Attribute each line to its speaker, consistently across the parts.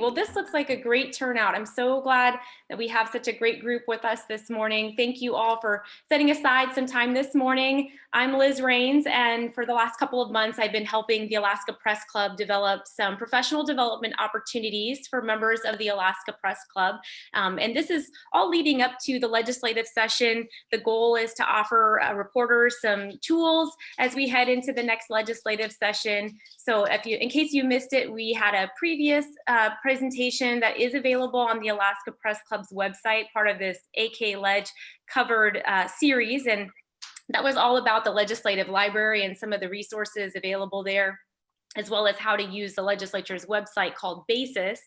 Speaker 1: Well, this looks like a great turnout. I'm so glad that we have such a great group with us this morning. Thank you all for setting aside some time this morning. I'm Liz Raines, and for the last couple of months, I've been helping the Alaska Press Club develop some professional development opportunities for members of the Alaska Press Club. And this is all leading up to the legislative session. The goal is to offer reporters some tools as we head into the next legislative session. So in case you missed it, we had a previous presentation that is available on the Alaska Press Club's website, part of this akleg covered series. And that was all about the legislative library and some of the resources available there, as well as how to use the legislature's website called Basis.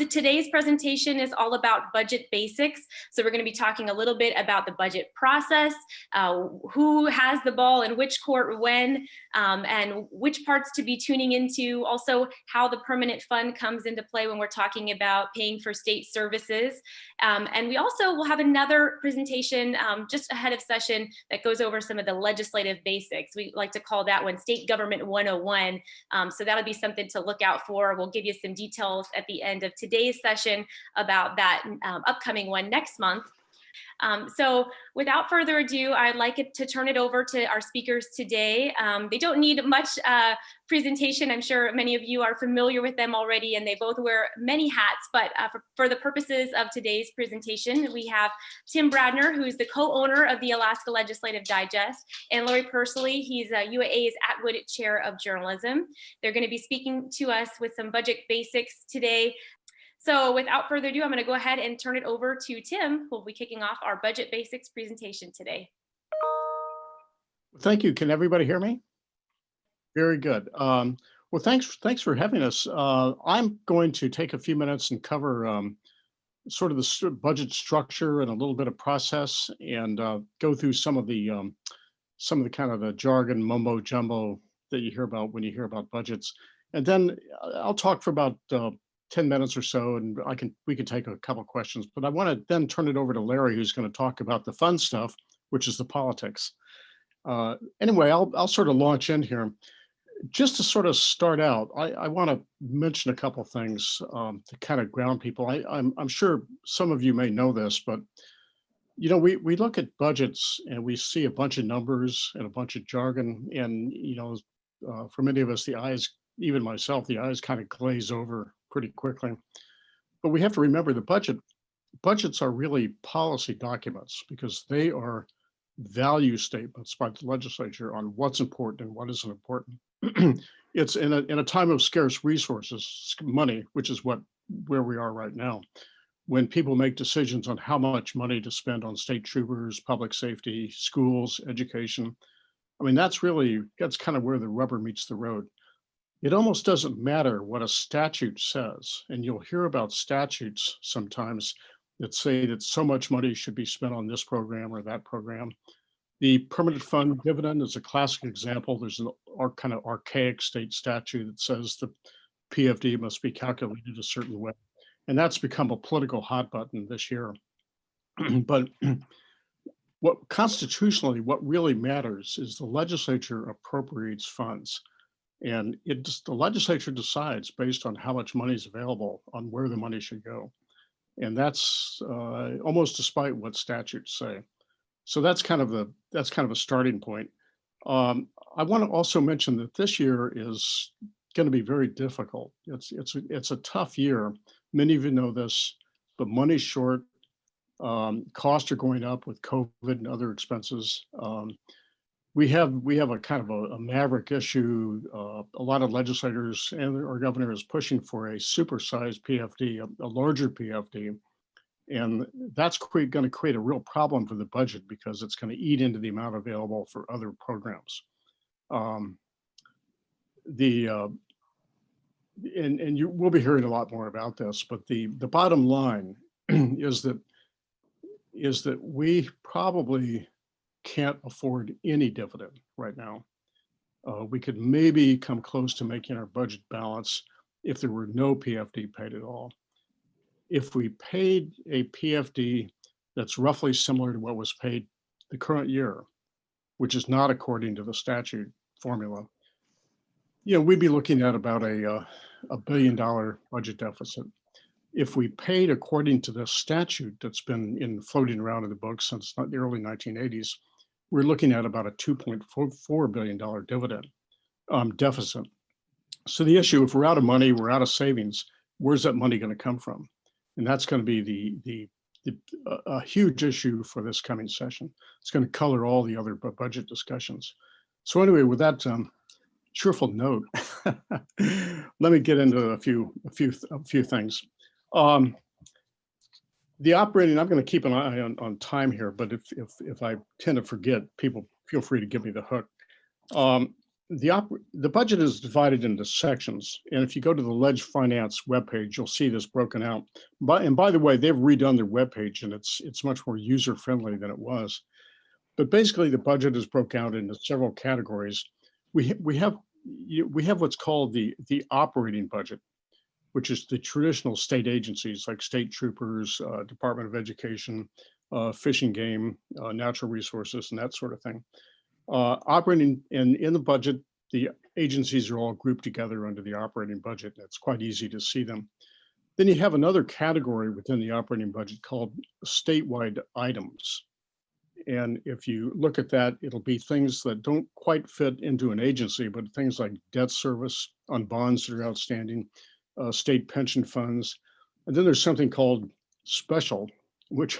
Speaker 1: Today's presentation is all about budget basics. So we're going to be talking a little bit about the budget process, who has the ball in which court when, and which parts to be tuning into. Also, how the permanent fund comes into play when we're talking about paying for state services. And we also will have another presentation just ahead of session that goes over some of the legislative basics. We like to call that one State Government 101. So that'll be something to look out for. We'll give you some details at the end of today's session about that upcoming one next month. So without further ado, I'd like to turn it over to our speakers today. They don't need much presentation. I'm sure many of you are familiar with them already, and they both wear many hats. But for the purposes of today's presentation, we have Tim Bradner, who's the co-owner of the Alaska Legislative Digest, and Larry Persily. He's UAA's Atwood Chair of Journalism. They're going to be speaking to us with some budget basics today. So without further ado, I'm going to go ahead and turn it over to Tim, who will be kicking off our budget basics presentation today.
Speaker 2: Thank you. Can everybody hear me? Very good. Well, thanks for having us. I'm going to take a few minutes and cover sort of the budget structure and a little bit of process, and go through some of the kind of the jargon mumbo jumbo that you hear about when you hear about budgets. And then I'll talk for about 10 minutes or so, and we can take a couple of questions, but I want to then turn it over to Larry, who's going to talk about the fun stuff, which is the politics. Anyway, I'll sort of launch in here. Just to sort of start out, I want to mention a couple of things to kind of ground people. I'm sure some of you may know this, but you know, we look at budgets and we see a bunch of numbers and a bunch of jargon, and you know, for many of us, the eyes, even myself, the eyes kind of glaze over pretty quickly. But we have to remember the budgets are really policy documents, because they are value statements by the legislature on what's important and what isn't important. It's in a time of scarce resources, money, which is where we are right now, when people make decisions on how much money to spend on state troopers, public safety, schools, education. I mean, that's kind of where the rubber meets the road. It almost doesn't matter what a statute says, and you'll hear about statutes sometimes that say that so much money should be spent on this program or that program. The permanent fund dividend is a classic example. There's an kind of archaic state statute that says the PFD must be calculated a certain way, and that's become a political hot button this year. But constitutionally, what really matters is the legislature appropriates funds. And the legislature decides based on how much money is available on where the money should go. And that's almost despite what statutes say. So that's kind of a starting point. I want to also mention that this year is going to be very difficult. It's a tough year. Many of you know this, but money's short. Costs are going up with COVID and other expenses. We have a kind of a maverick issue. A lot of legislators and our governor is pushing for a supersized PFD, a larger PFD. And that's going to create a real problem for the budget, because it's going to eat into the amount available for other programs. And we'll be hearing a lot more about this, but the bottom line is that we probably can't afford any dividend right now. We could maybe come close to making our budget balance if there were no PFD paid at all. If we paid a PFD that's roughly similar to what was paid the current year, which is not according to the statute formula, you know, we'd be looking at about a a $1 billion budget deficit. If we paid according to the statute that's been floating around in the books since the early 1980s, we're looking at about a $2.44 billion dividend deficit. So the issue, if we're out of money, we're out of savings, where's that money going to come from? And that's going to be a huge issue for this coming session. It's going to color all the other budget discussions. So anyway, with that cheerful note, let me get into a few things. The operating, I'm going to keep an eye on time here, but if I tend to forget, people feel free to give me the hook. The budget is divided into sections, and if you go to the Ledge Finance webpage, you'll see this broken out. And by the way, they've redone their webpage, and it's much more user friendly than it was. But basically, the budget is broken out into several categories. We have what's called the operating budget, which is the traditional state agencies like state troopers, Department of Education, Fish and Game, Natural Resources, and that sort of thing. Operating in the budget, the agencies are all grouped together under the operating budget. And it's quite easy to see them. Then you have another category within the operating budget called statewide items. And if you look at that, it'll be things that don't quite fit into an agency, but things like debt service on bonds that are outstanding, state pension funds. And then there's something called special, which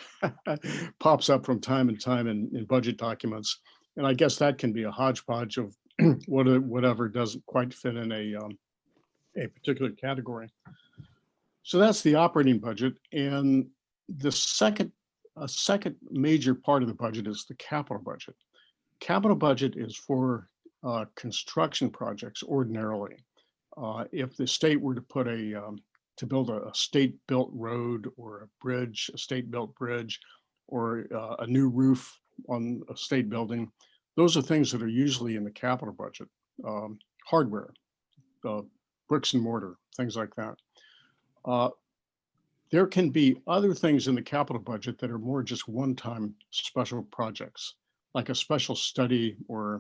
Speaker 2: pops up from time to time in budget documents. And I guess that can be a hodgepodge of whatever doesn't quite fit in a particular category. So that's the operating budget. And the second major part of the budget is the capital budget. Capital budget is for construction projects ordinarily. If the state were to build a state-built road or a bridge, a state-built bridge, or a new roof on a state building, those are things that are usually in the capital budget. Hardware, bricks and mortar, things like that. There can be other things in the capital budget that are more just one-time special projects, like a special study or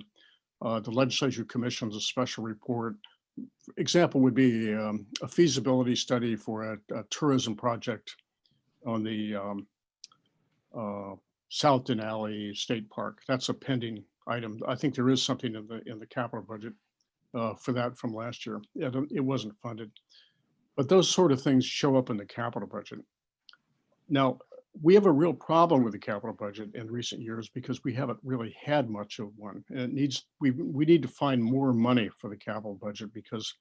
Speaker 2: the legislature commissions a special report. Example would be a feasibility study for a tourism project on the South Denali State Park. That's a pending item. I think there is something in the capital budget for that from last year. It wasn't funded, but those sort of things show up in the capital budget. Now, we have a real problem with the capital budget in recent years because we haven't really had much of one. And we need to find more money for the capital budget because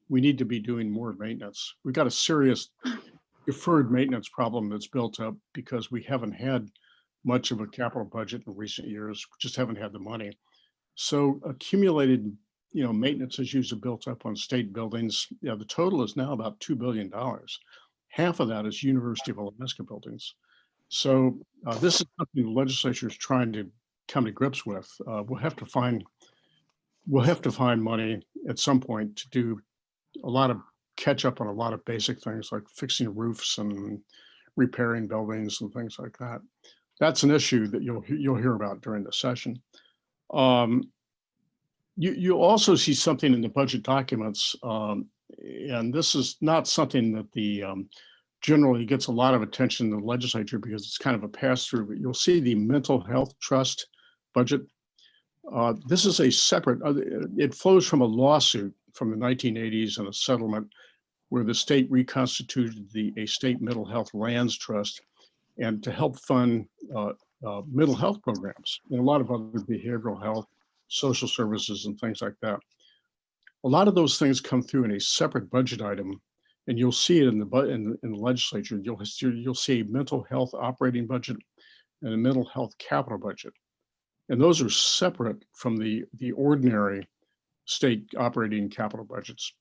Speaker 2: we need to be doing more maintenance. We've got a serious deferred maintenance problem that's built up because we haven't had much of a capital budget in recent years, just haven't had the money. So accumulated, maintenance issues are built up on state buildings. Yeah, the total is now about $2 billion. Half of that is University of Alaska buildings. So this is something the legislature is trying to come to grips with. We'll have to find money at some point to do a lot of catch up on a lot of basic things like fixing roofs and repairing buildings and things like that. That's an issue that you'll hear about during the session. You also see something in the budget documents, and this is not something that the generally gets a lot of attention in the legislature because it's kind of a pass-through, but you'll see the mental health trust budget. This is a separate, it flows from a lawsuit from the 1980s and a settlement where the state reconstituted a state mental health lands trust and to help fund mental health programs and a lot of other behavioral health, social services, and things like that. A lot of those things come through in a separate budget item, and you'll see it in the legislature. You'll see a mental health operating budget and a mental health capital budget, and those are separate from the ordinary state operating capital budgets.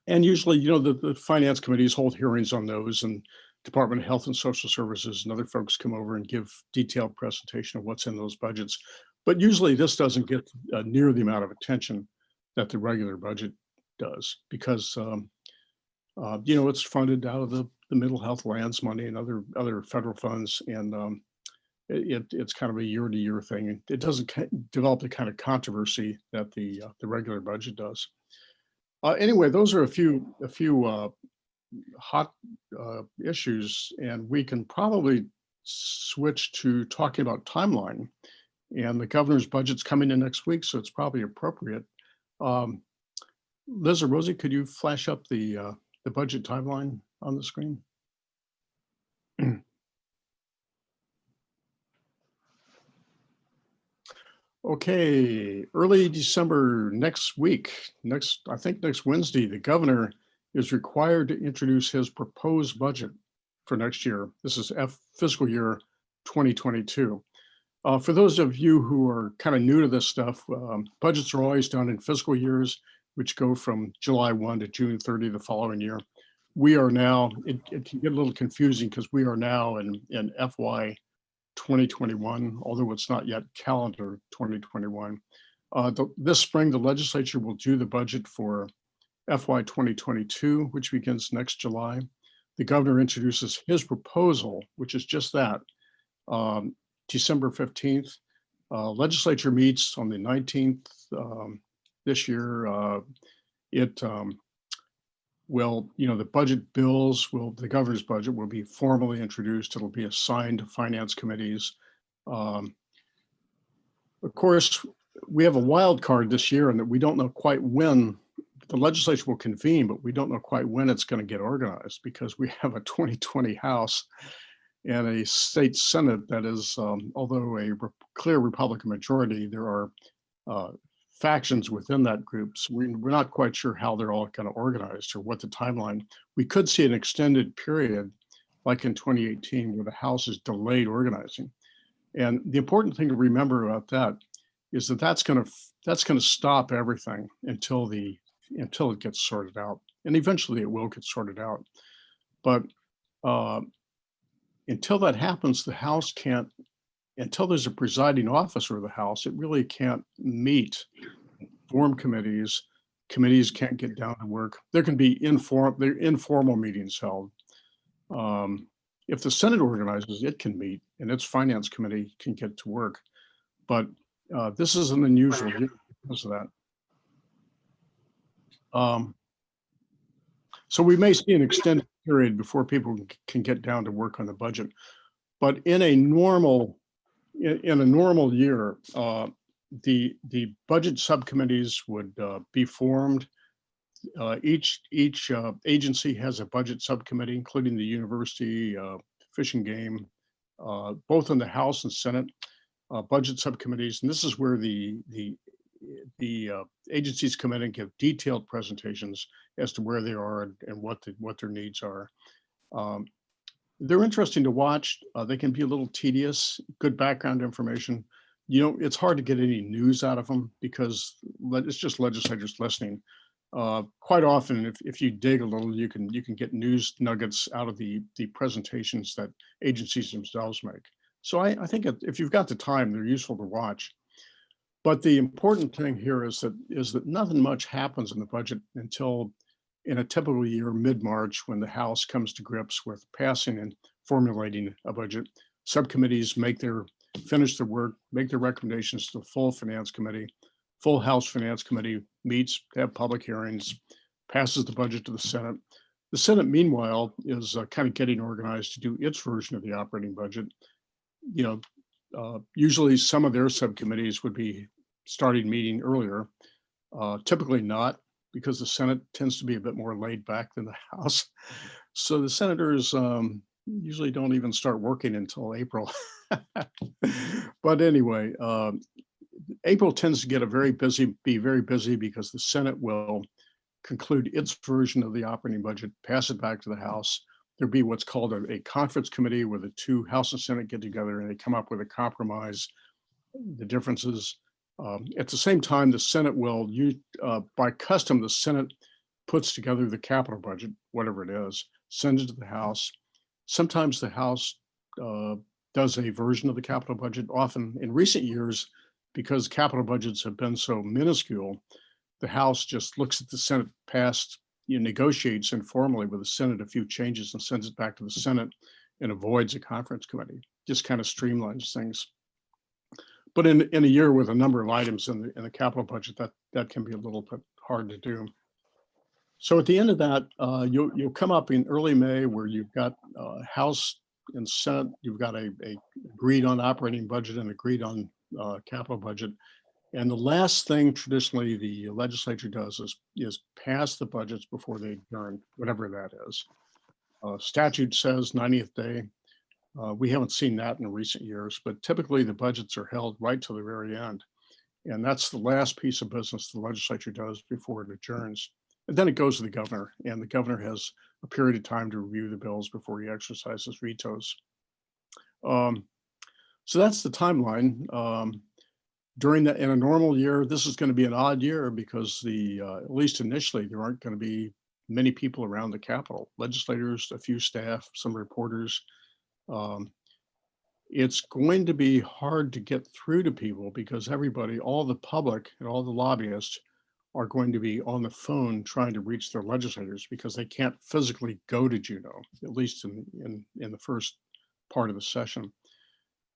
Speaker 2: And usually, the finance committees hold hearings on those, and Department of Health and Social Services and other folks come over and give detailed presentation of what's in those budgets. But usually this doesn't get near the amount of attention that the regular budget does because, it's funded out of the mental health lands money and other federal funds. And it's kind of a year-to-year thing. It doesn't develop the kind of controversy that the regular budget does. Anyway, those are a few hot issues, and we can probably switch to talking about timeline. And the governor's budget's coming in next week, so it's probably appropriate. Um, Liz or Rosie, could you flash up the budget timeline on the screen? Okay, early December next week, I think next Wednesday, the governor is required to introduce his proposed budget for next year. This is fiscal year 2022. For those of you who are kind of new to this stuff, budgets are always done in fiscal years, which go from July 1 to June 30 the following year. We are now, it can get a little confusing because we are now in FY 2021, although it's not yet calendar 2021. This spring, the legislature will do the budget for FY 2022, which begins next July. The governor introduces his proposal, which is just that, December 15th. Legislature meets on the 19th this year. It will, the budget bills the governor's budget will be formally introduced. It'll be assigned to finance committees. Of course, we have a wild card this year in that we don't know quite when the legislature will convene, but we don't know quite when it's going to get organized because we have a 2020 House and a state Senate that is, although a clear Republican majority, there are factions within that group. So we're not quite sure how they're all kind of organized or what the timeline. We could see an extended period like in 2018 where the House is delayed organizing. And the important thing to remember about that is that that's going to stop everything until it gets sorted out. And eventually it will get sorted out. But until that happens, the House can't, until there's a presiding officer of the House, it really can't meet, form committees. Committees can't get down to work. There can be informal meetings held. If the Senate organizes, it can meet, and its finance committee can get to work. But this is an unusual year because of that. So we may see an extended period before people can get down to work on the budget. But in a normal year, the budget subcommittees would be formed. Each agency has a budget subcommittee, including the university, Fish and Game, both in the House and Senate budget subcommittees. And this is where the agencies come in and give detailed presentations as to where they are and what their needs are. They're interesting to watch. They can be a little tedious, good background information. It's hard to get any news out of them because it's just legislators listening. Quite often, if you dig a little, you can get news nuggets out of the presentations that agencies themselves make. So I think if you've got the time, they're useful to watch. But the important thing here is that nothing much happens in the budget until, in a typical year, mid-March, when the House comes to grips with passing and formulating a budget. Subcommittees finish their work, make their recommendations to the full Finance Committee. Full House Finance Committee meets, have public hearings, passes the budget to the Senate. The Senate, meanwhile, is kind of getting organized to do its version of the operating budget. Usually some of their subcommittees would be starting meeting earlier, typically not, because the Senate tends to be a bit more laid back than the House. So the senators usually don't even start working until April. But anyway, April tends to get be very busy because the Senate will conclude its version of the operating budget, pass it back to the House. There'll be what's called a conference committee where the two House and Senate get together and they come up with a compromise, the differences. At the same time, the Senate will by custom, the Senate puts together the capital budget, whatever it is, sends it to the House. Sometimes the House does a version of the capital budget. Often in recent years, because capital budgets have been so minuscule, the House just looks at the Senate passed, negotiates informally with the Senate a few changes and sends it back to the Senate and avoids a conference committee. Just kind of streamlines things. But in a year with a number of items in the capital budget, that can be a little bit hard to do. So at the end of that, you'll come up in early May where you've got House and Senate, you've got a agreed on operating budget and agreed on capital budget. And the last thing traditionally the legislature does is pass the budgets before they adjourn, whatever that is. Statute says 90th day. We haven't seen that in recent years, but typically the budgets are held right to the very end. And that's the last piece of business the legislature does before it adjourns. And then it goes to the governor, and the governor has a period of time to review the bills before he exercises vetoes. So that's the timeline. During that, in a normal year, this is going to be an odd year because at least initially, there aren't going to be many people around the Capitol, legislators, a few staff, some reporters. It's going to be hard to get through to people because everybody, all the public and all the lobbyists are going to be on the phone trying to reach their legislators because they can't physically go to Juneau, at least in the first part of the session,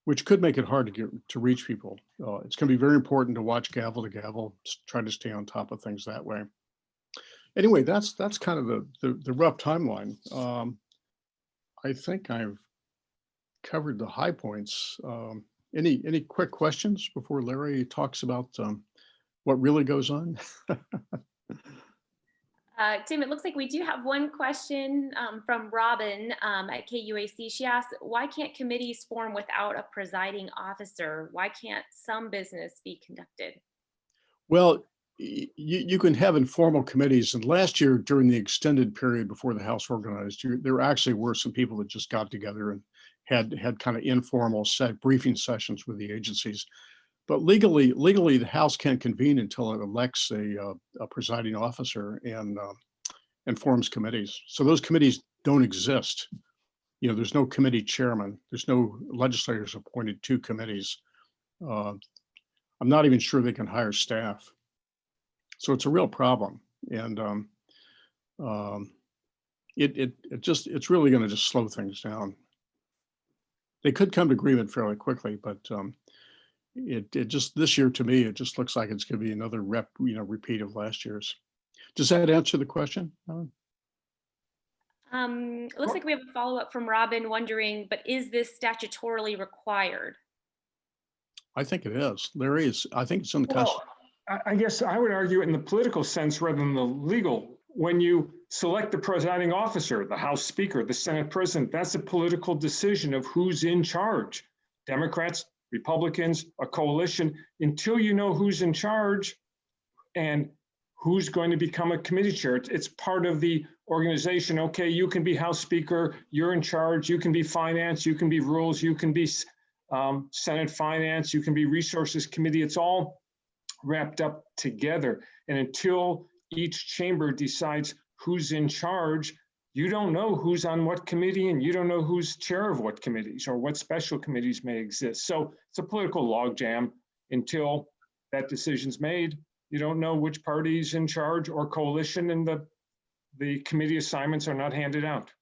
Speaker 2: which could make it hard to reach people. It's going to be very important to watch gavel to gavel, try to stay on top of things that way. Anyway, that's kind of the rough timeline. I think I've covered the high points. Any quick questions before Larry talks about what really goes on?
Speaker 1: Tim, it looks like we do have one question from Robin at KUAC. She asks, why can't committees form without a presiding officer? Why can't some business be conducted?
Speaker 2: Well, you can have informal committees. And last year, during the extended period before the House organized, there actually were some people that just got together and had kind of informal briefing sessions with the agencies. But legally, the House can't convene until it elects a presiding officer and forms committees. So those committees don't exist. There's no committee chairman. There's no legislators appointed to committees. I'm not even sure they can hire staff. So it's a real problem, and it's really going to just slow things down. They could come to agreement fairly quickly, but it just, this year to me, it just looks like it's going to be another repeat of last year's. Does that answer the question?
Speaker 1: It looks like we have a follow-up from Robin wondering, but is this statutorily required?
Speaker 2: I think it is. Larry, I think it's in the Constitution.
Speaker 3: I guess I would argue it in the political sense rather than the legal. When you select the presiding officer, the House Speaker, the Senate President, that's a political decision of who's in charge. Democrats, Republicans, a coalition. Until you know who's in charge and who's going to become a committee chair, it's part of the organization. Okay, you can be House Speaker, you're in charge, you can be finance, you can be rules, you can be Senate Finance, you can be Resources Committee. It's all wrapped up together. And until each chamber decides who's in charge, you don't know who's on what committee, and you don't know who's chair of what committees or what special committees may exist. So it's a political logjam until that decision's made. You don't know which party's in charge or coalition, and the committee assignments are not handed out.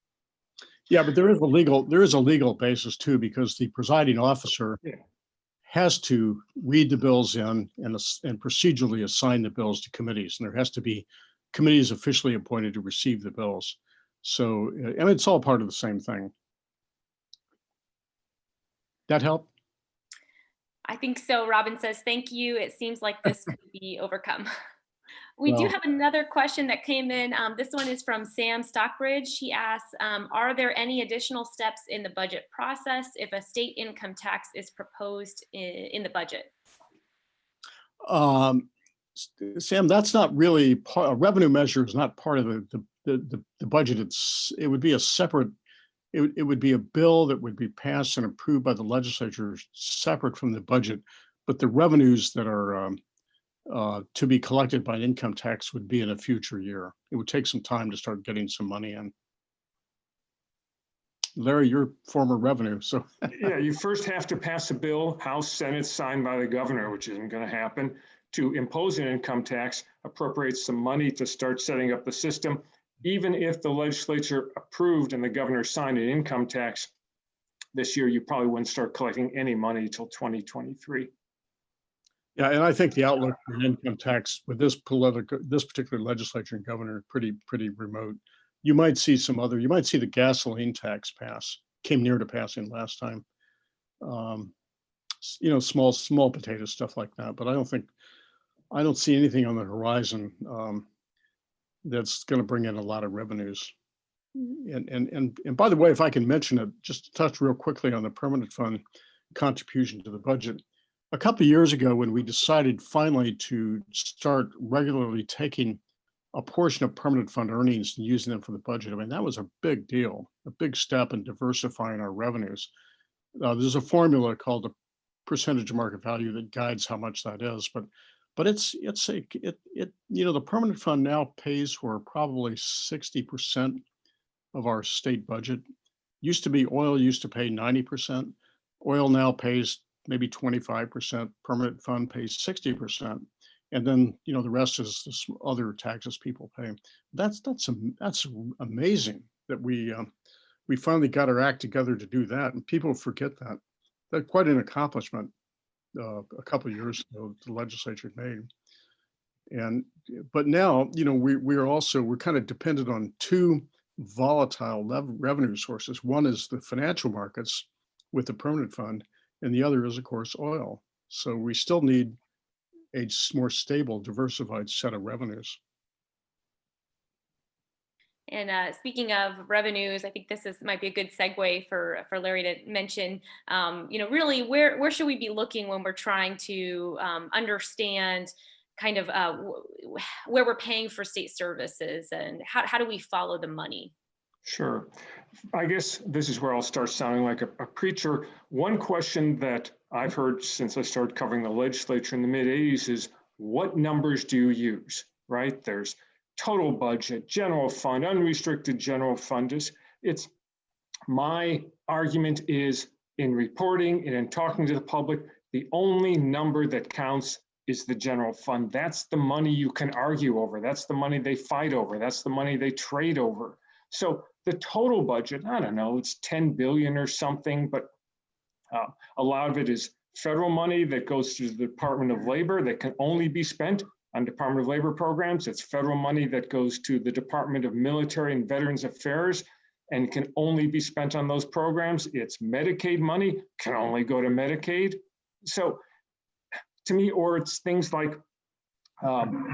Speaker 2: Yeah, but there is a legal basis too, because the presiding officer has to read the bills in and procedurally assign the bills to committees, and there has to be committees officially appointed to receive the bills. So, and it's all part of the same thing. That help?
Speaker 1: I think so. Robin says, thank you. It seems like this could be overcome. We do have another question that came in. This one is from Sam Stockbridge. She asks, are there any additional steps in the budget process if a state income tax is proposed in the budget?
Speaker 2: Sam, that's not really a revenue measure is not part of the budget. It would be a separate, it would be a bill that would be passed and approved by the legislature separate from the budget, but the revenues that are to be collected by an income tax would be in a future year. It would take some time to start getting some money in. Larry, you're former revenue, so.
Speaker 3: Yeah, you first have to pass a bill, House, Senate, signed by the governor, which isn't going to happen, to impose an income tax, appropriate some money to start setting up the system. Even if the legislature approved and the governor signed an income tax this year, you probably wouldn't start collecting any money until 2023.
Speaker 2: Yeah, and I think the outlook for an income tax with this particular legislature and governor, pretty remote. You might see the gasoline tax pass, came near to passing last time. Um, small potato stuff like that, but I don't see anything on the horizon, that's gonna bring in a lot of revenues. And by the way, if I can mention it, just to touch real quickly on the permanent fund contribution to the budget. A couple of years ago, when we decided finally to start regularly taking a portion of permanent fund earnings and using them for the budget, I mean, that was a big deal, a big step in diversifying our revenues. There's a formula called the percentage of market value that guides how much that is, but the permanent fund now pays for probably 60% of our state budget. Used to be oil used to pay 90%. Oil now pays maybe 25%. Permanent fund pays 60%. And then, the rest is this other taxes people pay. That's amazing that we finally got our act together to do that. And people forget that. That's quite an accomplishment a couple of years ago the legislature made. And but now, we're kind of dependent on two volatile revenue sources. One is the financial markets with the permanent fund, and the other is, of course, oil. So we still need a more stable, diversified set of revenues.
Speaker 1: And speaking of revenues, I think might be a good segue for Larry to mention. Really, where should we be looking when we're trying to understand kind of where we're paying for state services, and how do we follow the money?
Speaker 3: Sure. I guess this is where I'll start sounding like a preacher. One question that I've heard since I started covering the legislature in the mid-'80s is, what numbers do you use, right? There's total budget, general fund, unrestricted general fund. It's my argument is, in reporting and in talking to the public, the only number that counts is the general fund. That's the money you can argue over. That's the money they fight over. That's the money they trade over. So the total budget, I don't know, it's 10 billion or something, but a lot of it is federal money that goes to the Department of Labor that can only be spent on Department of Labor programs. It's federal money that goes to the Department of Military and Veterans Affairs and can only be spent on those programs. It's Medicaid money, can only go to Medicaid. So to me, or it's things like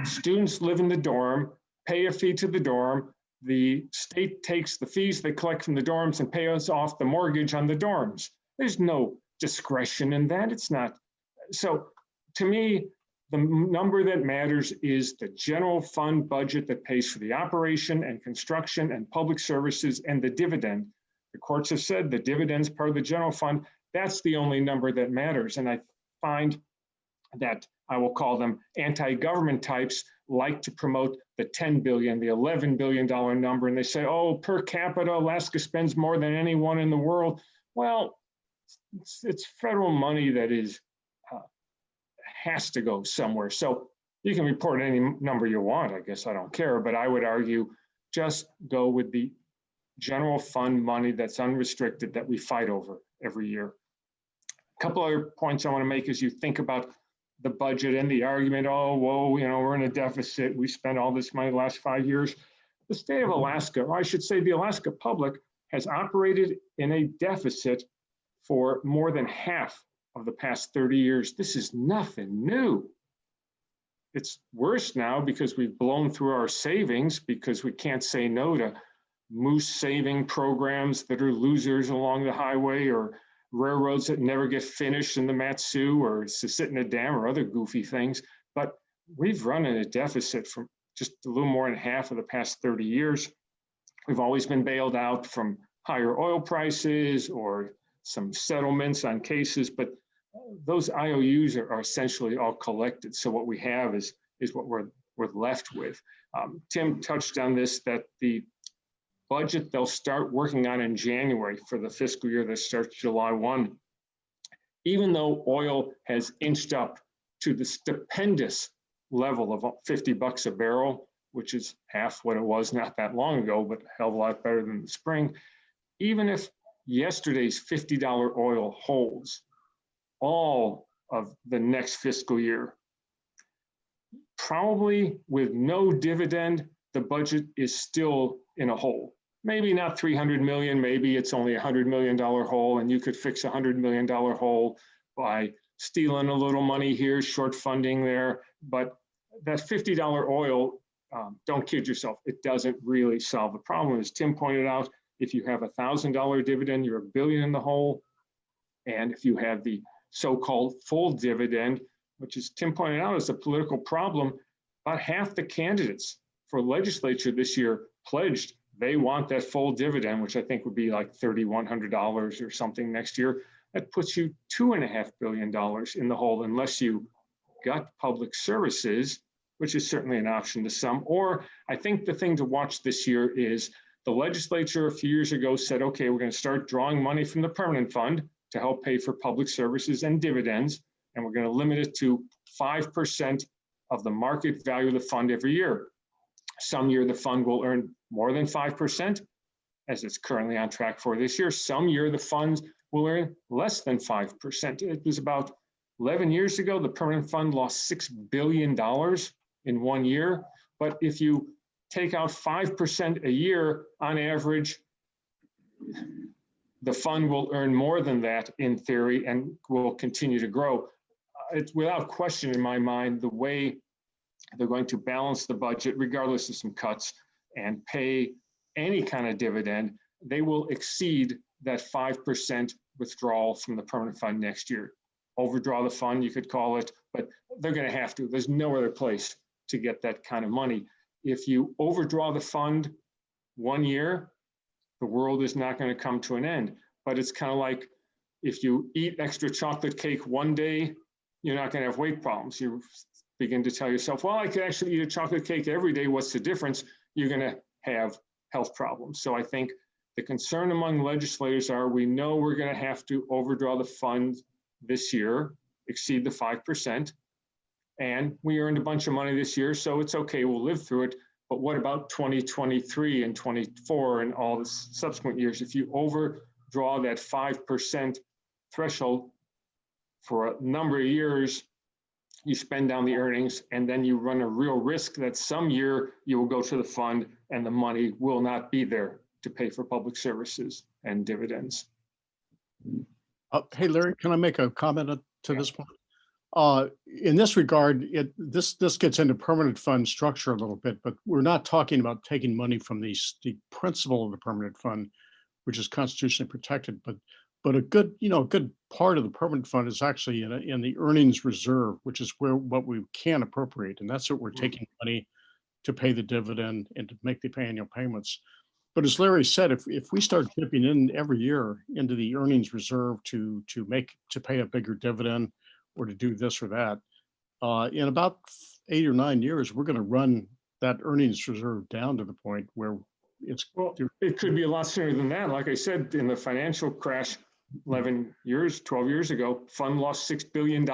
Speaker 3: students live in the dorm, pay a fee to the dorm, the state takes the fees they collect from the dorms and pays off the mortgage on the dorms. There's no discretion in that. It's not. So to me, the number that matters is the general fund budget that pays for the operation and construction and public services and the dividend. The courts have said the dividend's part of the general fund. That's the only number that matters. And I find that I will call them anti-government types like to promote the 10 billion, the $11 billion number. And they say, oh, per capita, Alaska spends more than anyone in the world. Well, it's federal money that has to go somewhere. So you can report any number you want. I guess I don't care, but I would argue just go with the general fund money that's unrestricted that we fight over every year. A couple other points I want to make as you think about the budget and the argument, oh, whoa, we're in a deficit. We spent all this money the last 5 years. The state of Alaska, or I should say the Alaska public, has operated in a deficit for more than half of the past 30 years. This is nothing new. It's worse now because we've blown through our savings because we can't say no to moose saving programs that are losers along the highway, or railroads that never get finished in the Matsu, or to sit in a dam, or other goofy things. But we've run in a deficit for just a little more than half of the past 30 years. We've always been bailed out from higher oil prices or some settlements on cases, but those IOUs are essentially all collected. So what we have is what we're left with. Tim touched on this, that the budget they'll start working on in January for the fiscal year that starts July 1, even though oil has inched up to the stupendous level of $50 a barrel, which is half what it was not that long ago, but a hell of a lot better than the spring. Even if yesterday's $50 oil holds, all of the next fiscal year. Probably with no dividend, the budget is still in a hole. Maybe not 300 million, maybe it's only $100 million hole, and you could fix a $100 million hole by stealing a little money here, short funding there. But that $50 oil, don't kid yourself, it doesn't really solve the problem. As Tim pointed out, if you have a $1,000 dividend, you're $1 billion in the hole. And if you have the so-called full dividend, which, as Tim pointed out, is a political problem, about half the candidates for legislature this year pledged they want that full dividend, which I think would be like $3,100 or something next year. That puts you $2.5 billion in the hole unless you gut public services, which is certainly an option to some. Or I think the thing to watch this year is the legislature a few years ago said, okay, we're going to start drawing money from the permanent fund to help pay for public services and dividends. And we're going to limit it to 5% of the market value of the fund every year. Some year the fund will earn more than 5%, as it's currently on track for this year. Some year the funds will earn less than 5%. It was about 11 years ago, the permanent fund lost $6 billion in 1 year. But if you take out 5% a year on average, the fund will earn more than that in theory and will continue to grow. It's without question in my mind, the way they're going to balance the budget, regardless of some cuts, and pay any kind of dividend, they will exceed that 5% withdrawal from the permanent fund next year. Overdraw the fund, you could call it, but they're going to have to. There's no other place to get that kind of money. If you overdraw the fund 1 year, the world is not going to come to an end. But it's kind of like if you eat extra chocolate cake one day, you're not going to have weight problems. You begin to tell yourself, well, I could actually eat a chocolate cake every day. What's the difference? You're going to have health problems. So I think the concern among legislators are, we know we're going to have to overdraw the fund this year, exceed the 5%. And we earned a bunch of money this year, so it's okay, we'll live through it. But what about 2023 and 24 and all the subsequent years? If you overdraw that 5% threshold for a number of years, you spend down the earnings, and then you run a real risk that some year you will go to the fund and the money will not be there to pay for public services and dividends.
Speaker 2: Hey, Larry, can I make a comment to this point? In this regard, this gets into permanent fund structure a little bit, but we're not talking about taking money from the principal of the permanent fund, which is constitutionally protected, but a good part of the permanent fund is actually in the earnings reserve, which is what we can appropriate, and that's what we're taking money to pay the dividend and to make the annual payments. But as Larry said, if we start dipping in every year into the earnings reserve to pay a bigger dividend or to do this or that, in about 8 or 9 years, we're going to run that earnings reserve down to the point where it's.
Speaker 3: Well, it could be a lot sooner than that. Like I said, in the financial crash 12 years ago, fund lost $6 billion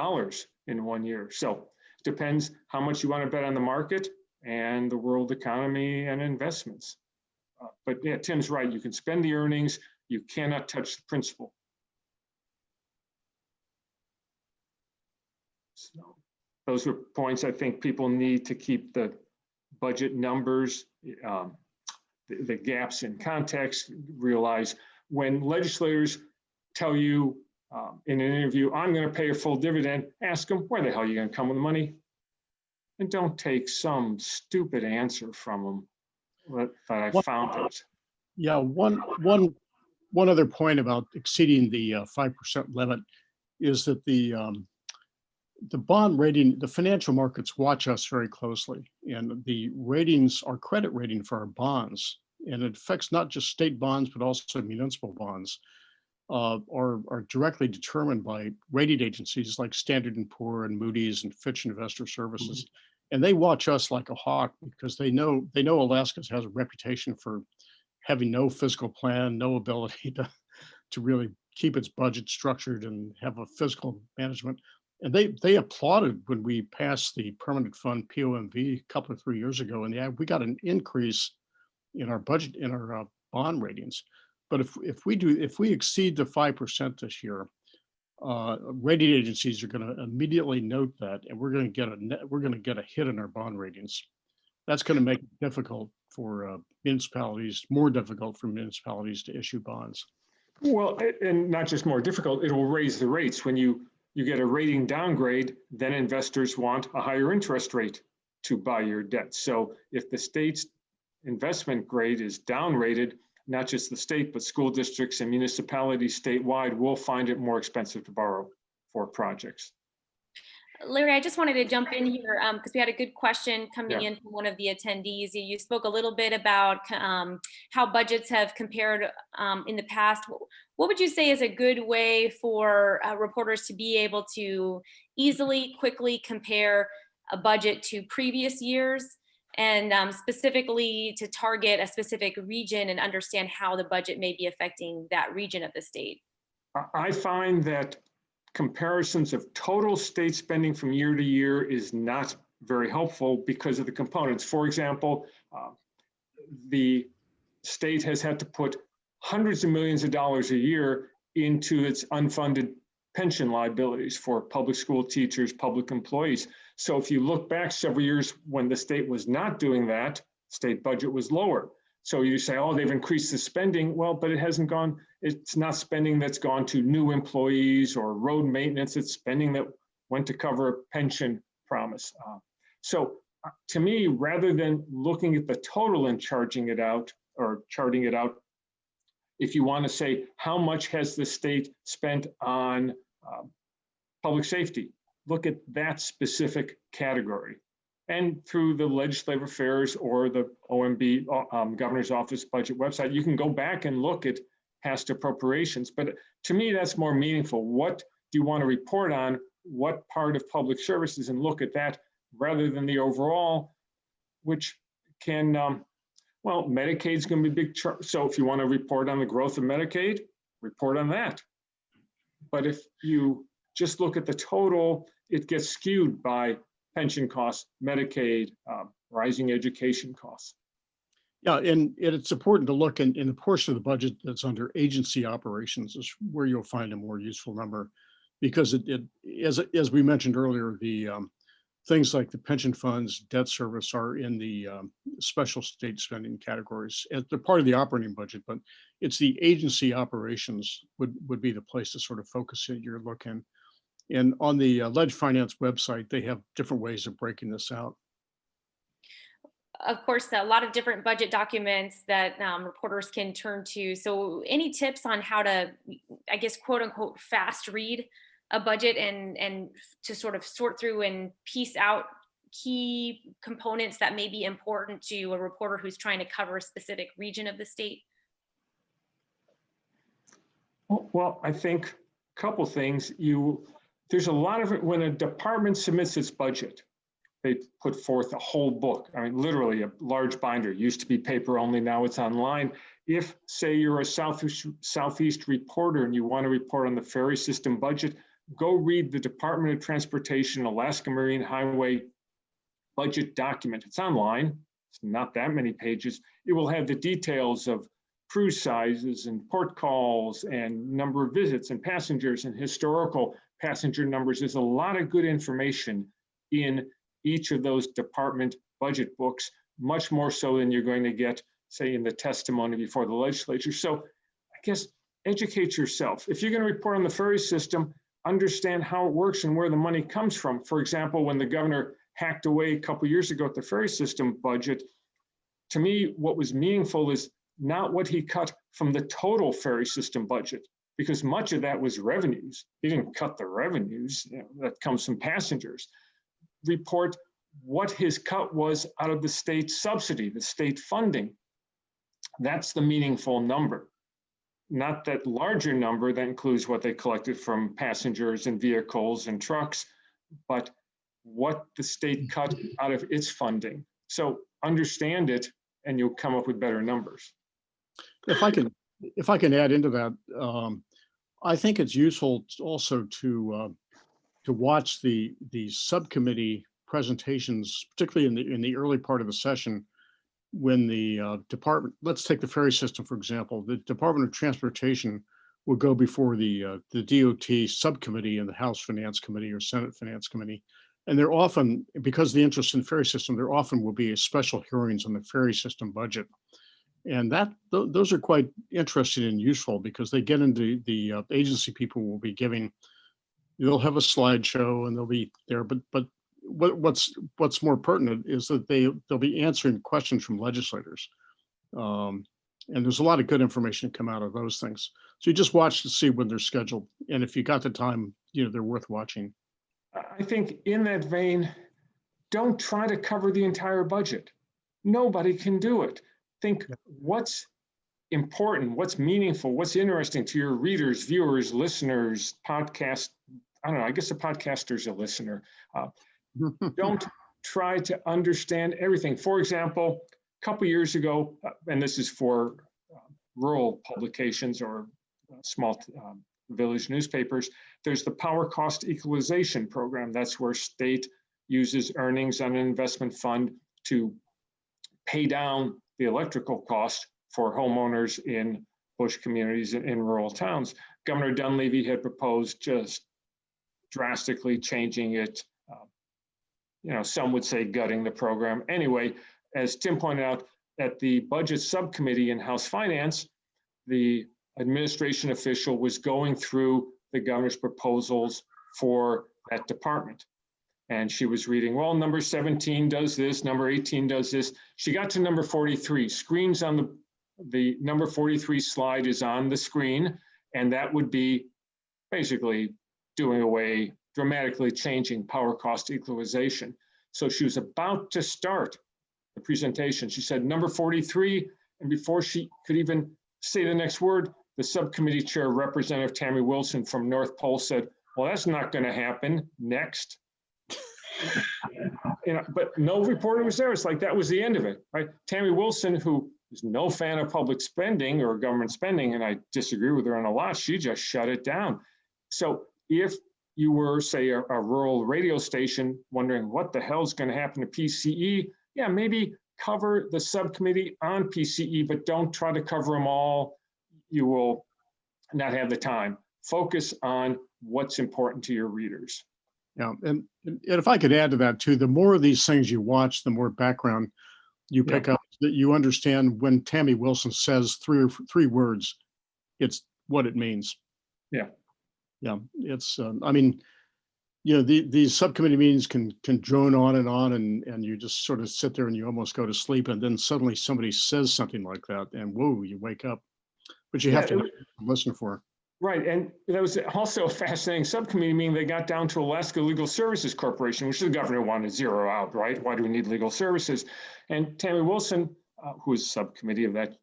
Speaker 3: in 1 year. So it depends how much you want to bet on the market and the world economy and investments. But yeah, Tim's right. You can spend the earnings. You cannot touch the principal. So those are points I think people need to keep the budget numbers, the gaps in context, realize when legislators tell you in an interview, I'm going to pay a full dividend, ask them, where the hell are you going to come with the money? And don't take some stupid answer from them that I found it.
Speaker 2: Yeah, one other point about exceeding the 5% limit is that the bond rating, the financial markets watch us very closely, and the ratings, our credit rating for our bonds, and it affects not just state bonds, but also municipal bonds, are directly determined by rating agencies like Standard & Poor and Moody's and Fitch Investor Services. Mm-hmm. And they watch us like a hawk because they know Alaska has a reputation for having no fiscal plan, no ability to really keep its budget structured and have a fiscal management. And they applauded when we passed the permanent fund POMV a couple of 3 years ago, and we got an increase in our budget, in our bond ratings. But if we exceed the 5% this year, rating agencies are going to immediately note that, and we're going to get a hit in our bond ratings. That's going to make it difficult for municipalities, more difficult for municipalities to issue bonds.
Speaker 3: Well, and not just more difficult, it will raise the rates. When you get a rating downgrade, then investors want a higher interest rate to buy your debt. So if the state's investment grade is downrated, not just the state, but school districts and municipalities statewide will find it more expensive to borrow for projects.
Speaker 1: Larry, I just wanted to jump in here because we had a good question coming
Speaker 3: Yeah.
Speaker 1: in from one of the attendees. You spoke a little bit about how budgets have compared in the past. What would you say is a good way for reporters to be able to easily, quickly compare a budget to previous years, and specifically to target a specific region and understand how the budget may be affecting that region of the state?
Speaker 3: I find that comparisons of total state spending from year to year is not very helpful because of the components. For example, the state has had to put hundreds of millions of dollars a year into its unfunded pension liabilities for public school teachers, public employees. So if you look back several years when the state was not doing that, state budget was lower. So you say, oh, they've increased the spending. Well, but it's not spending that's gone to new employees or road maintenance. It's spending that went to cover a pension promise. So to me, rather than looking at the total and charting it out, if you want to say, how much has the state spent on public safety, look at that specific category. And through the legislative affairs or the OMB, Governor's Office budget website, you can go back and look at past appropriations. But to me, that's more meaningful. What do you want to report on? What part of public services? And look at that rather than the overall, which can, well, Medicaid's going to be a big chart. So if you want to report on the growth of Medicaid, report on that. But if you just look at the total, it gets skewed by pension costs, Medicaid, rising education costs.
Speaker 2: Yeah, and it's important to look in the portion of the budget that's under agency operations is where you'll find a more useful number, because as we mentioned earlier, the things like the pension funds, debt service are in the special state spending categories. They're part of the operating budget, but it's the agency operations would be the place to sort of focus your look in. And on the Ledge Finance website, they have different ways of breaking this out.
Speaker 1: Of course, a lot of different budget documents that reporters can turn to. So any tips on how to, I guess, quote unquote, fast read a budget and to sort of sort through and piece out key components that may be important to a reporter who's trying to cover a specific region of the state?
Speaker 3: Well, I think a couple things. There's a lot of it when a department submits its budget, they put forth a whole book. I mean, literally a large binder. It used to be paper only, now it's online. If, say, you're a Southeast reporter and you want to report on the ferry system budget, go read the Department of Transportation Alaska Marine Highway budget document. It's online. It's not that many pages. It will have the details of cruise sizes and port calls and number of visits and passengers and historical passenger numbers. There's a lot of good information in each of those department budget books, much more so than you're going to get, say, in the testimony before the legislature. So I guess educate yourself. If you're going to report on the ferry system, understand how it works and where the money comes from. For example, when the governor hacked away a couple of years ago at the ferry system budget, to me, what was meaningful is not what he cut from the total ferry system budget, because much of that was revenues. He didn't cut the revenues, that comes from passengers. Report what his cut was out of the state subsidy, the state funding. That's the meaningful number, not that larger number that includes what they collected from passengers and vehicles and trucks, but what the state cut out of its funding. So understand it and you'll come up with better numbers.
Speaker 2: If I can add into that, I think it's useful also to watch the subcommittee presentations, particularly in the early part of the session, when the department, let's take the ferry system, for example, the Department of Transportation will go before the DOT subcommittee in the House Finance Committee or Senate Finance Committee. And they're often, because of the interest in ferry system, there often will be special hearings on the ferry system budget. And those are quite interesting and useful because they get into the agency people will be giving, they'll have a slideshow and they'll be there, but what's more pertinent is that they'll be answering questions from legislators. And there's a lot of good information come out of those things. So you just watch to see when they're scheduled. And if you got the time, they're worth watching.
Speaker 3: I think in that vein, don't try to cover the entire budget. Nobody can do it. Think what's important, what's meaningful, what's interesting to your readers, viewers, listeners, podcast. I don't know, I guess a podcaster's a listener. Don't try to understand everything. For example, a couple years ago, and this is for rural publications or small village newspapers, there's the power cost equalization program. That's where state uses earnings on an investment fund to pay down the electrical cost for homeowners in bush communities in rural towns. Governor Dunleavy had proposed just drastically changing it. Some would say gutting the program. Anyway, as Tim pointed out, at the budget subcommittee in House Finance, the administration official was going through the governor's proposals for that department. And she was reading, well, number 17 does this, number 18 does this. She got to number 43. Screens on the number 43 slide is on the screen, and that would be basically doing away, dramatically changing power cost equalization. So she was about to start the presentation. She said number 43, and before she could even say the next word, the subcommittee chair, Representative Tammy Wilson from North Pole, said, well, that's not going to happen. Next. But no reporter was there. It's like that was the end of it, right? Tammy Wilson, who is no fan of public spending or government spending, and I disagree with her on a lot, she just shut it down. So if you were, say, a rural radio station wondering what the hell is going to happen to PCE, yeah, maybe cover the subcommittee on PCE, but don't try to cover them all. You will not have the time. Focus on what's important to your readers.
Speaker 2: Yeah, and if I could add to that too, the more of these things you watch, the more background you pick up, that you understand when Tammy Wilson says three words, it's what it means.
Speaker 3: Yeah.
Speaker 2: Yeah, it's, these subcommittee meetings can drone on and you just sort of sit there and you almost go to sleep, and then suddenly somebody says something like that and whoa, you wake up. But you have to listen for.
Speaker 3: Right, and that was also a fascinating subcommittee meeting. They got down to Alaska Legal Services Corporation, which the governor wanted to zero out, right? Why do we need legal services? And Tammy Wilson, who is subcommittee of that,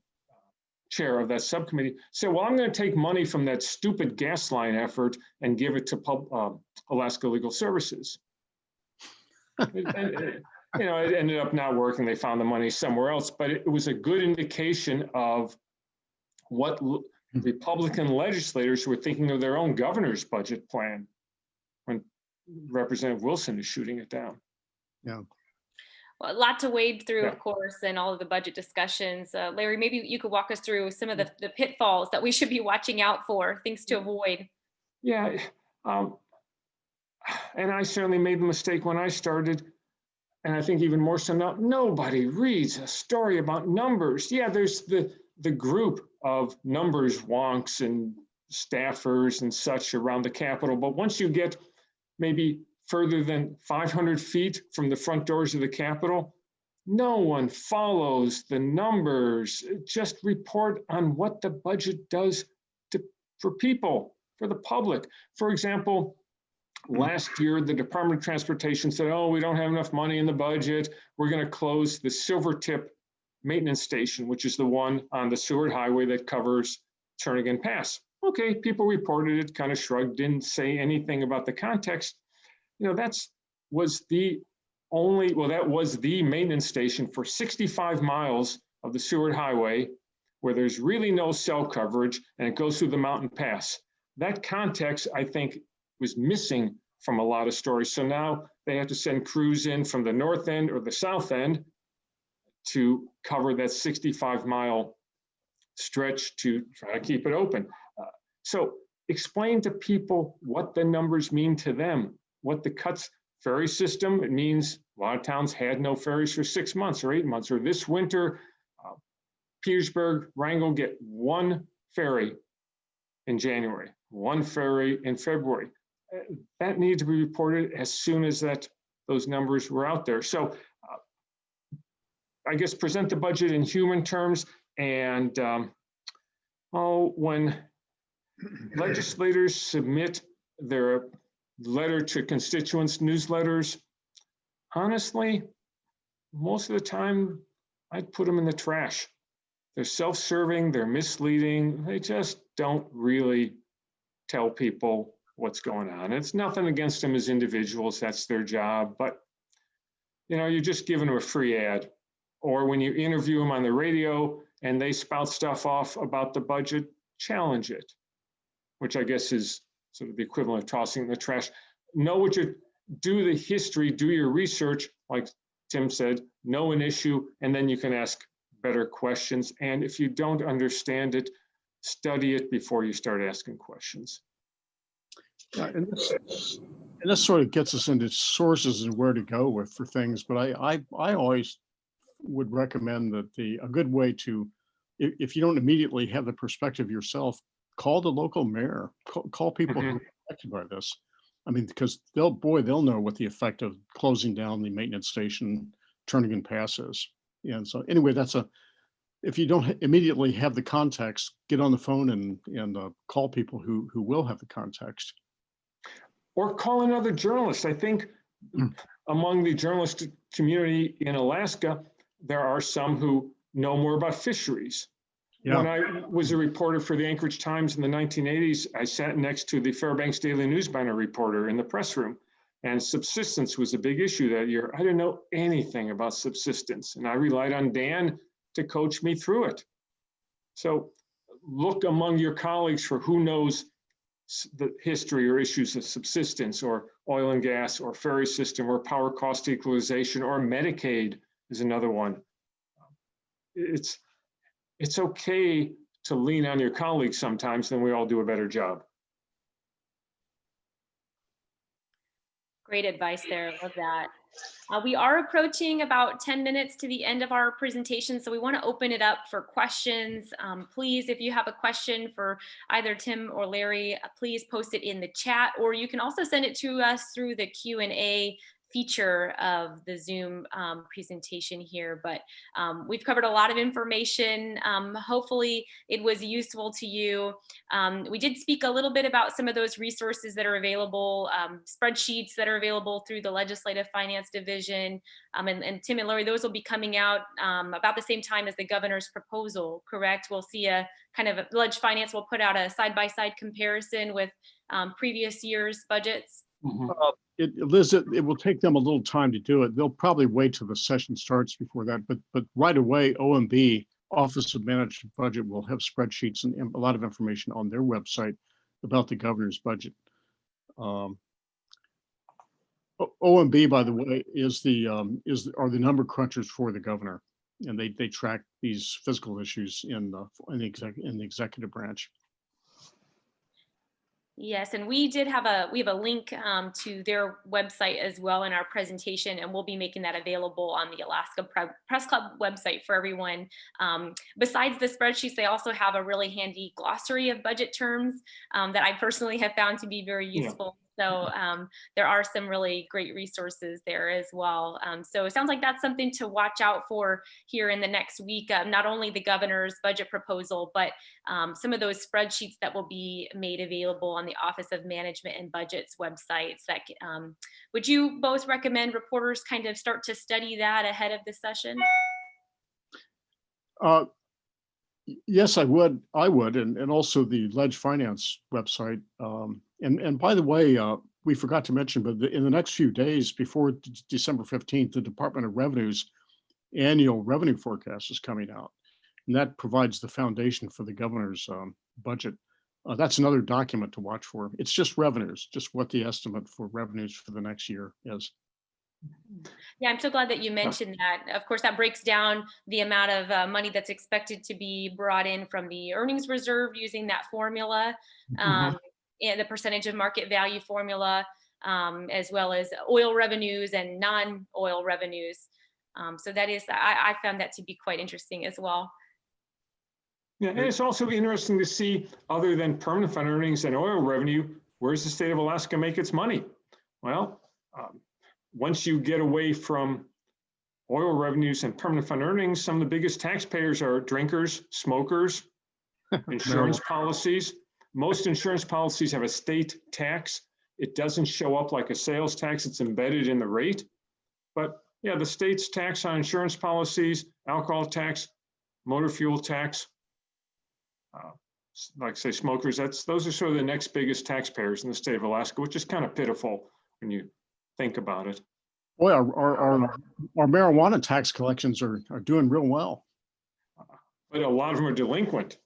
Speaker 3: chair of that subcommittee, said, well, I'm going to take money from that stupid gas line effort and give it to Alaska Legal Services. It ended up not working. They found the money somewhere else, but it was a good indication of what Republican legislators were thinking of their own governor's budget plan when Representative Wilson is shooting it down.
Speaker 2: Yeah.
Speaker 1: Well, a lot to wade through, of course, and all of the budget discussions. Larry, maybe you could walk us through some of the pitfalls that we should be watching out for, things to avoid.
Speaker 3: Yeah. And I certainly made the mistake when I started, and I think even more so now, nobody reads a story about numbers. Yeah, there's the group of numbers wonks and staffers and such around the Capitol. But once you get maybe further than 500 feet from the front doors of the Capitol, no one follows the numbers. Just report on what the budget does for people, for the public. For example, last year, the Department of Transportation said, oh, we don't have enough money in the budget. We're going to close the Silvertip maintenance station, which is the one on the Seward Highway that covers Turnagain Pass. Okay, people reported it, kind of shrugged, didn't say anything about the context. That was the maintenance station for 65 miles of the Seward Highway where there's really no cell coverage and it goes through the mountain pass. That context, I think, was missing from a lot of stories. So now they have to send crews in from the north end or the south end to cover that 65-mile stretch to try to keep it open. So explain to people what the numbers mean to them, what the cuts. Ferry system, it means a lot of towns had no ferries for 6 months or 8 months, or this winter, Petersburg, Wrangell get one ferry in January, one ferry in February. That needed to be reported as soon as those numbers were out there. So I guess present the budget in human terms, and when legislators submit their letter to constituents newsletters, honestly, most of the time I'd put them in the trash. They're self-serving, they're misleading, they just don't really tell people what's going on. It's nothing against them as individuals, that's their job, but you're just giving them a free ad. Or when you interview them on the radio and they spout stuff off about the budget, challenge it, which I guess is sort of the equivalent of tossing in the trash. Know what do the history, do your research, like Tim said, know an issue, and then you can ask better questions. And if you don't understand it, study it before you start asking questions.
Speaker 2: Yeah, and this sort of gets us into sources and where to go for things. But I always would recommend that a good way to, if you don't immediately have the perspective yourself, call the local mayor, call people who are affected by this. I mean, because they'll know what the effect of closing down the maintenance station, turning in passes. And so anyway, if you don't immediately have the context, get on the phone and call people who will have the context.
Speaker 3: Or call another journalist. I think among the journalist community in Alaska, there are some who know more about fisheries. Yeah. When I was a reporter for the Anchorage Times in the 1980s, I sat next to the Fairbanks Daily News Banner reporter in the press room, and subsistence was a big issue that year. I didn't know anything about subsistence, and I relied on Dan to coach me through it. So look among your colleagues for who knows the history or issues of subsistence or oil and gas or ferry system or power cost equalization or Medicaid is another one. It's okay to lean on your colleagues sometimes, then we all do a better job.
Speaker 1: Great advice there, love that. We are approaching about 10 minutes to the end of our presentation, so we want to open it up for questions. Please, if you have a question for either Tim or Larry, please post it in the chat, or you can also send it to us through the Q&A feature of the Zoom presentation here. But we've covered a lot of information. Hopefully it was useful to you. We did speak a little bit about some of those resources that are available, spreadsheets that are available through the Legislative Finance Division. And Tim and Larry, those will be coming out about the same time as the governor's proposal, correct? We'll see a kind of, Leg Finance will put out a side-by-side comparison with previous year's budgets.
Speaker 3: Mm-hmm.
Speaker 2: Liz, it will take them a little time to do it. They'll probably wait till the session starts before that, but right away, OMB, Office of Managed Budget, will have spreadsheets and a lot of information on their website about the governor's budget. OMB, by the way, are the number crunchers for the governor, and they track these fiscal issues in the executive branch.
Speaker 1: Yes, and we have a link to their website as well in our presentation, and we'll be making that available on the Alaska Press Club website for everyone. Besides the spreadsheets, they also have a really handy glossary of budget terms that I personally have found to be very useful. Yeah. So there are some really great resources there as well. So it sounds like that's something to watch out for here in the next week, not only the governor's budget proposal, but some of those spreadsheets that will be made available on the Office of Management and Budget's websites. That would you both recommend reporters kind of start to study that ahead of the session?
Speaker 2: Yes, I would, and also the Leg Finance website. And by the way, we forgot to mention, but in the next few days before December 15th, the Department of Revenue's annual revenue forecast is coming out, and that provides the foundation for the governor's budget. That's another document to watch for. It's just revenues, just what the estimate for revenues for the next year is.
Speaker 1: Yeah, I'm so glad that you mentioned that. Of course, that breaks down the amount of money that's expected to be brought in from the earnings reserve using that formula,
Speaker 3: Mhm.
Speaker 1: and the percentage of market value formula, as well as oil revenues and non-oil revenues. So that is, I found that to be quite interesting as well.
Speaker 3: Yeah, and it's also interesting to see, other than permanent fund earnings and oil revenue, where does the state of Alaska make its money? Well, once you get away from oil revenues and permanent fund earnings, some of the biggest taxpayers are drinkers, smokers, insurance policies. Most insurance policies have a state tax. It doesn't show up like a sales tax, it's embedded in the rate. But yeah, the state's tax on insurance policies, alcohol tax, motor fuel tax, like say smokers, those are sort of the next biggest taxpayers in the state of Alaska, which is kind of pitiful when you think about it.
Speaker 2: Boy, our marijuana tax collections are doing real well.
Speaker 3: But a lot of them are delinquent.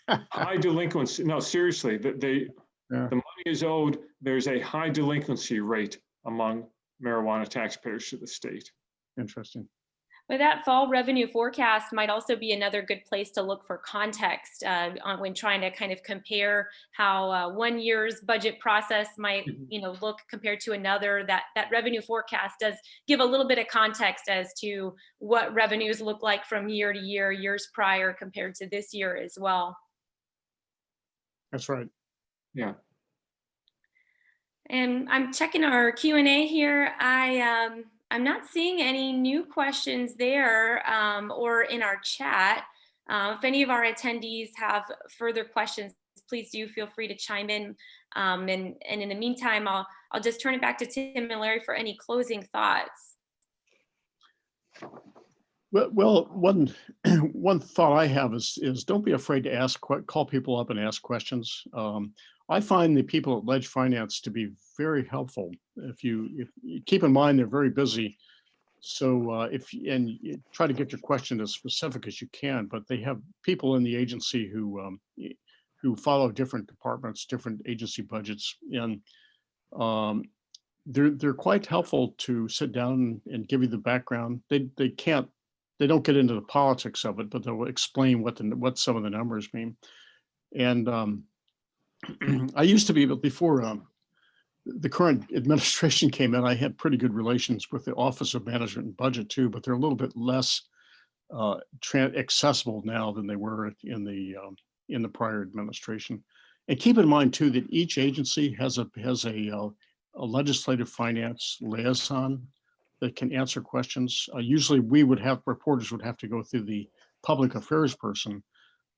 Speaker 3: High delinquency. No, seriously, the money is owed. There's a high delinquency rate among marijuana taxpayers to the state.
Speaker 2: Interesting.
Speaker 1: But that fall revenue forecast might also be another good place to look for context when trying to kind of compare how 1 year's budget process might, look compared to another. That revenue forecast does give a little bit of context as to what revenues look like from year to year, years prior compared to this year as well.
Speaker 2: That's right.
Speaker 3: Yeah.
Speaker 1: And I'm checking our Q&A here. I'm not seeing any new questions there or in our chat. If any of our attendees have further questions, please do feel free to chime in. And in the meantime, I'll just turn it back to Tim and Larry for any closing thoughts.
Speaker 2: Well, one thought I have is don't be afraid to call people up and ask questions. I find the people at Ledge Finance to be very helpful. If you keep in mind they're very busy, so you try to get your question as specific as you can. But they have people in the agency who follow different departments, different agency budgets, and they're quite helpful to sit down and give you the background. They don't get into the politics of it, but they'll explain what some of the numbers mean. And I used to be, but before the current administration came in, I had pretty good relations with the Office of Management and Budget too, but they're a little bit less accessible now than they were in the prior administration. And keep in mind too that each agency has a legislative finance liaison that can answer questions. Usually reporters would have to go through the public affairs person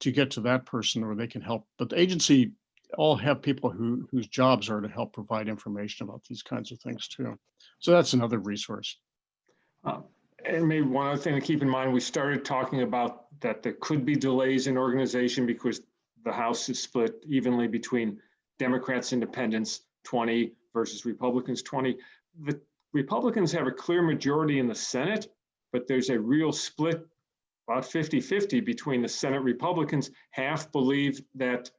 Speaker 2: to get to that person, or they can help. But the agency all have people whose jobs are to help provide information about these kinds of things too. So that's another resource.
Speaker 3: And maybe one other thing to keep in mind, we started talking about that there could be delays in organization because the House is split evenly between Democrats, Independents, 20 versus Republicans, 20. The Republicans have a clear majority in the Senate, but there's a real split, about 50-50 between the Senate Republicans. Half believe that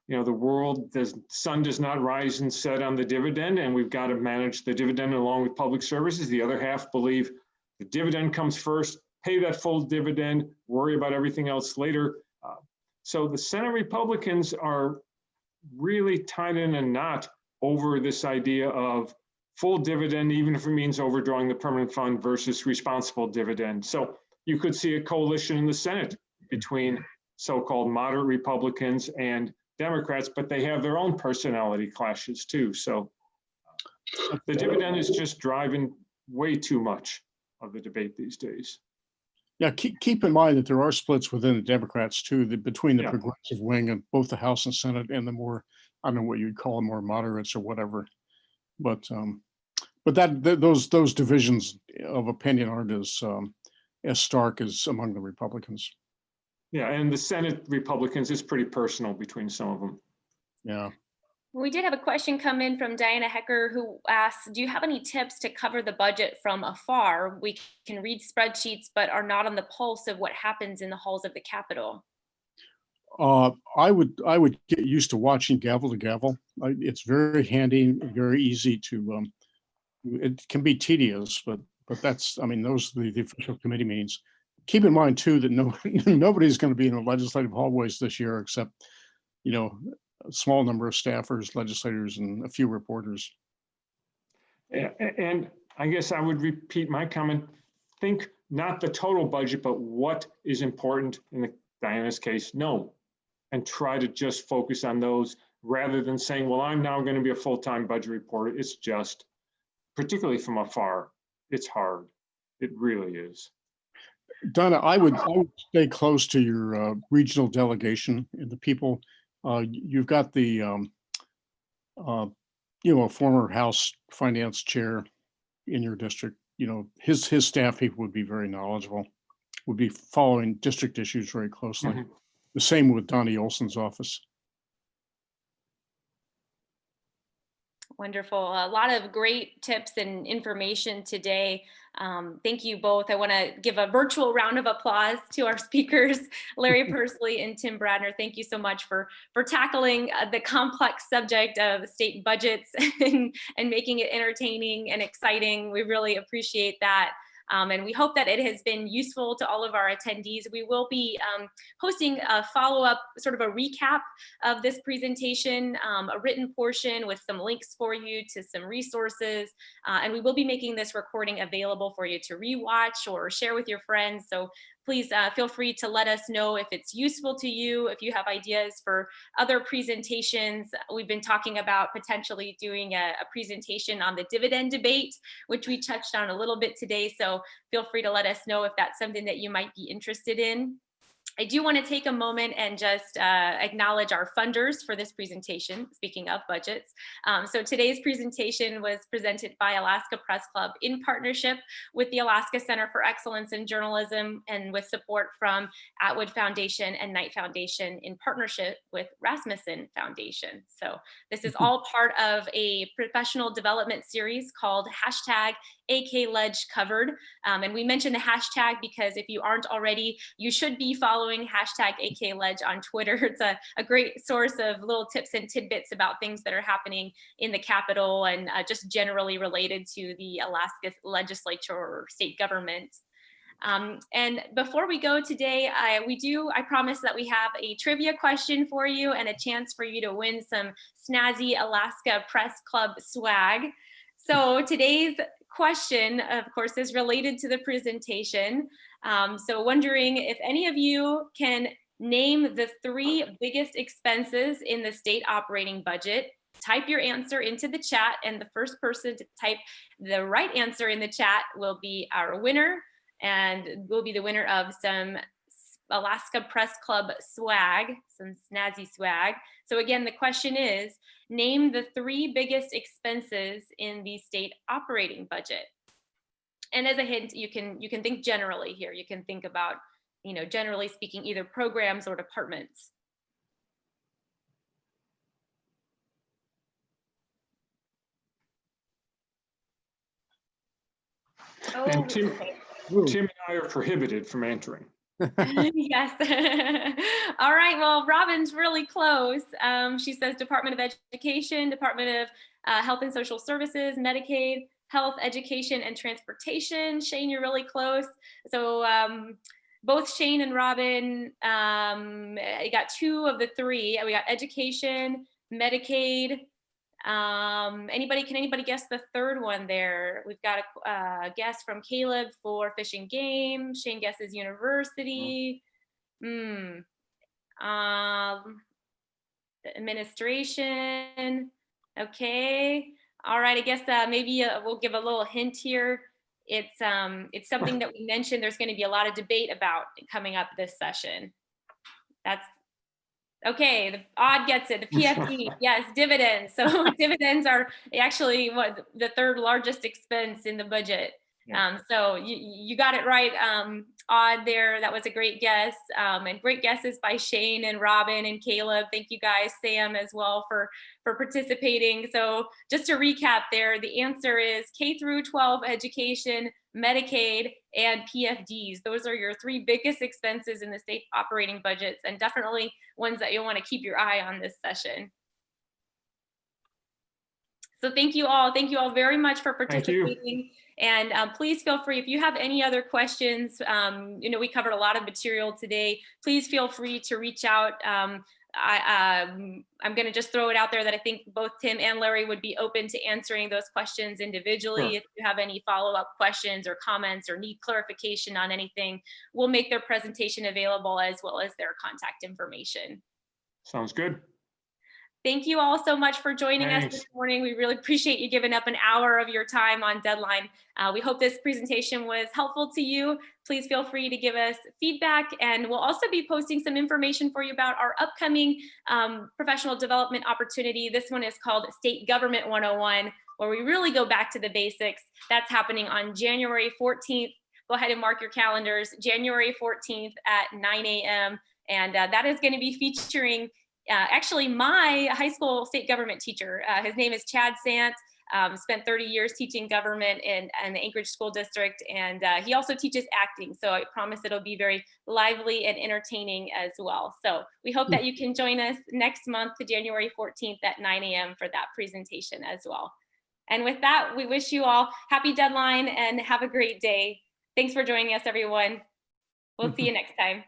Speaker 3: the sun does not rise and set on the dividend, and we've got to manage the dividend along with public services. The other half believe the dividend comes first, pay that full dividend, worry about everything else later. So the Senate Republicans are really tied in a knot over this idea of full dividend, even if it means overdrawing the permanent fund, versus responsible dividend. So you could see a coalition in the Senate between so-called moderate Republicans and Democrats, but they have their own personality clashes too. So the dividend is just driving way too much of the debate these days.
Speaker 2: Yeah, keep in mind that there are splits within the Democrats too, between the progressive wing of both the House and Senate and the more, I don't know what you'd call them, more moderates or whatever. But those divisions of opinion aren't as stark as among the Republicans.
Speaker 3: Yeah, and the Senate Republicans is pretty personal between some of them.
Speaker 2: Yeah.
Speaker 1: We did have a question come in from Diana Hecker, who asks, do you have any tips to cover the budget from afar? We can read spreadsheets, but are not on the pulse of what happens in the halls of the Capitol.
Speaker 2: I would get used to watching gavel to gavel. It's very handy, very easy to it can be tedious, but that's, I mean, those are the official committee meetings. Keep in mind too that nobody's going to be in the legislative hallways this year except, you know, a small number of staffers, legislators, and a few reporters.
Speaker 3: And I guess I would repeat my comment. Think not the total budget, but what is important in the Diana's case, no. And try to just focus on those rather than saying, well, I'm now going to be a full-time budget reporter. It's just, particularly from afar, it's hard. It really is.
Speaker 2: Donna, I would stay close to your regional delegation and the people. You've got the, you know, a former House Finance Chair in your district. You know, his staff people would be very knowledgeable, would be following district issues very closely.
Speaker 3: Mhm.
Speaker 2: The same with Donnie Olson's office.
Speaker 1: Wonderful. A lot of great tips and information today. Thank you both. I want to give a virtual round of applause to our speakers, Larry Persily and Tim Bradner. Thank you so much for tackling the complex subject of state budgets and making it entertaining and exciting. We really appreciate that. And we hope that it has been useful to all of our attendees. We will be hosting a follow-up, sort of a recap of this presentation, a written portion with some links for you to some resources. And we will be making this recording available for you to rewatch or share with your friends. So please feel free to let us know if it's useful to you, if you have ideas for other presentations. We've been talking about potentially doing a presentation on the dividend debate, which we touched on a little bit today. So feel free to let us know if that's something that you might be interested in. I do want to take a moment and just acknowledge our funders for this presentation, speaking of budgets. So today's presentation was presented by Alaska Press Club in partnership with the Alaska Center for Excellence in Journalism and with support from Atwood Foundation and Knight Foundation in partnership with Rasmuson Foundation. So this is all part of a professional development series called #AKLedge Covered. And we mentioned the hashtag because if you aren't already, you should be following #AKLedge on Twitter. It's a great source of little tips and tidbits about things that are happening in the Capitol and just generally related to the Alaska legislature or state government. And before we go today, I promise that we have a trivia question for you and a chance for you to win some snazzy Alaska Press Club swag. So today's question, of course, is related to the presentation. So wondering if any of you can name the 3 biggest expenses in the state operating budget. Type your answer into the chat, and the first person to type the right answer in the chat will be our winner, and will be the winner of some Alaska Press Club swag, some snazzy swag. So again, the question is, name the 3 biggest expenses in the state operating budget. And as a hint, you can think generally here. You can think about, you know, generally speaking, either programs or departments.
Speaker 3: And
Speaker 1: Oh,
Speaker 3: Tim
Speaker 1: okay.
Speaker 3: and I are prohibited from answering.
Speaker 1: Yes. All right. Well, Robin's really close. She says Department of Education, Department of Health and Social Services, Medicaid, Health, Education, and Transportation. Shane, you're really close. So both Shane and Robin, I got 2 of the 3. We got Education, Medicaid. Can anybody guess the third one there? We've got a guess from Caleb for Fish and Game. Shane guesses University. Administration. Okay. All right. I guess maybe we'll give a little hint here. It's something that we mentioned. There's going to be a lot of debate about coming up this session. That's okay. The odd gets it. The PFD, yes, dividends. So dividends are actually what the 3rd largest expense in the budget. So you got it right. Odd there. That was a great guess. And great guesses by Shane and Robin and Caleb. Thank you guys, Sam, as well for participating. So just to recap there, the answer is K through 12 education, Medicaid, and PFDs. Those are your 3 biggest expenses in the state operating budgets, and definitely ones that you'll want to keep your eye on this session. So thank you all. Thank you all very much for
Speaker 3: Thank you.
Speaker 1: participating. And please feel free, if you have any other questions, we covered a lot of material today. Please feel free to reach out. I'm going to just throw it out there that I think both Tim and Larry would be open to answering those questions individually.
Speaker 3: Sure.
Speaker 1: If you have any follow-up questions or comments or need clarification on anything, we'll make their presentation available as well as their contact information.
Speaker 3: Sounds good.
Speaker 1: Thank you all so much for joining us
Speaker 3: Thanks.
Speaker 1: this morning. We really appreciate you giving up an hour of your time on deadline. We hope this presentation was helpful to you. Please feel free to give us feedback, and we'll also be posting some information for you about our upcoming professional development opportunity. This one is called State Government 101, where we really go back to the basics. That's happening on January 14th. Go ahead and mark your calendars, January 14th at 9 a.m. And that is going to be featuring actually my high school state government teacher. His name is Chad Sant. Spent 30 years teaching government in the Anchorage School District, and he also teaches acting. So I promise it'll be very lively and entertaining as well. So we hope that you can join us next month to January 14th at 9 a.m. for that presentation as well. And with that, we wish you all happy deadline and have a great day. Thanks for joining us, everyone. We'll see you next time.